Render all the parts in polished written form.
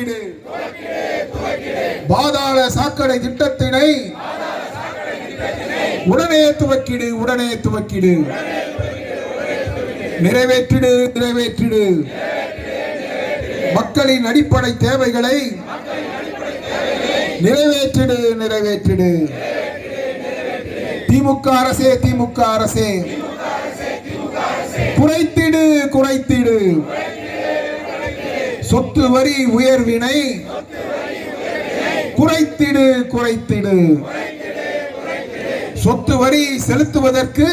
துவக்கிடு. பாதாள சாக்கடை திட்டத்தினை உடனே துவக்கிடு, உடனே துவக்கிடு. நிறைவேற்றிடு, நிறைவேற்றிடு. மக்களின் அடிப்படை தேவைகளை நிறைவேற்றிடு, நிறைவேற்றிடு. திமுக அரசே, திமுக அரசே, குறைத்திடு, குறைத்திடு. சொத்து வரி உயர்வினை குறைத்திடு, குறைத்திடு. சொத்து வரி செலுத்துவதற்கு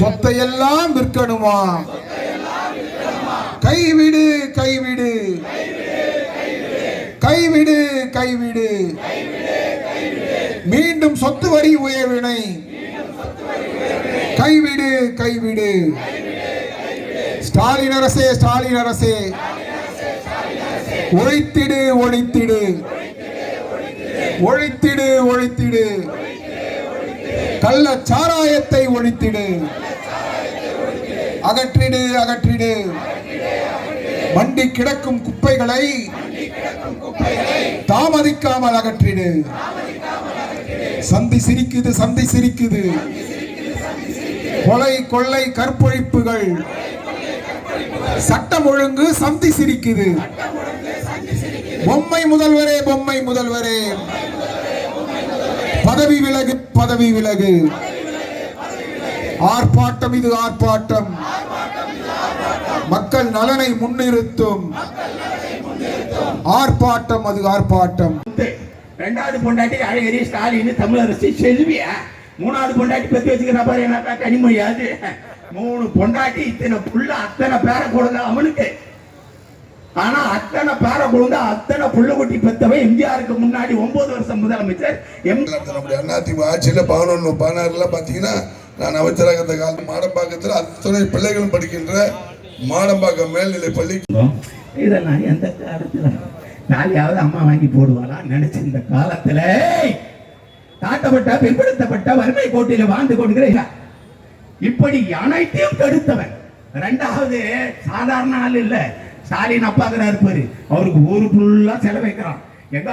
சொத்தையெல்லாம் விற்கணுமா? கைவிடு, கைவிடு, கைவிடு, கைவிடு. மீண்டும் சொத்து வரி உயர்வினை கைவிடு, கைவிடு. ஸ்டாலின் அரசே, ஸ்டாலின் அரசே, ஒழித்திடு, ஒழித்திடு, ஒழித்திடு, ஒழித்திடு. கள்ள சாராயத்தை ஒழித்திடு, அகற்றிடு, அகற்றிடு. மண்டி கிடக்கும் குப்பைகளை தாமதிக்காமல் அகற்றிடு. சந்தி சிரிக்குது, சந்தி சிரிக்குது. கொலை கொள்ளை கற்பழிப்புகள், சட்டம் ஒழுங்கு சந்தி சிரிக்குது. பொம்மை முதல்வரே, பொம்மை முதல்வரே, பதவி விலகு, பதவி விலகு. ஆர்ப்பாட்டம் இது ஆர்ப்பாட்டம், மக்கள் நலனை முன்னிறுத்தும் ஆர்ப்பாட்டம், அது ஆர்ப்பாட்டம். ரெண்டாவது பொண்டாட்டி அழகிரி ஸ்டாலின் தமிழரசி செல்வியா, மூணாவது பொண்டாட்டி பத்தி வச்சுக்கிற பாரு என்ன கனிமொழியாது. 3 பொண்டாட்டி, இத்தனை புள்ள, அத்தனை பேர கொடுங்க அவனுக்கு. ஆனா அத்தனை பேர கொடுங்க, அத்தனை புள்ள குட்டி பெத்தவன் எம்ஜிஆருக்கு முன்னாடி 9 வருஷம் முதலமைச்சர். அதிமுக ஆட்சியில 11, 16 பாத்தீங்கன்னா நான் அமைச்சராக இருந்த காலத்தில் மாடம்பாக்கத்தில் அத்தனை பிள்ளைகளும் படிக்கின்ற மாடம்பாக்கம் மேல்நிலை பள்ளி. இதெல்லாம் எந்த காலத்துல நாளையாவது அம்மா வாங்கி போடுவாளா நினைச்ச இந்த காலத்துல தாட்டப்பட்ட பிற்படுத்தப்பட்ட வறுமை கோட்டில வாழ்ந்து கொடுக்கிற இப்படி அனைத்தையும் தடுத்தவன். 2வது சாதாரண ஆள் இல்ல, ஸ்டாலின் அப்பாக்குறாரு பாரு, அவருக்கு ஊரு ஃபுல்லா செலவைக்கிறான். எங்க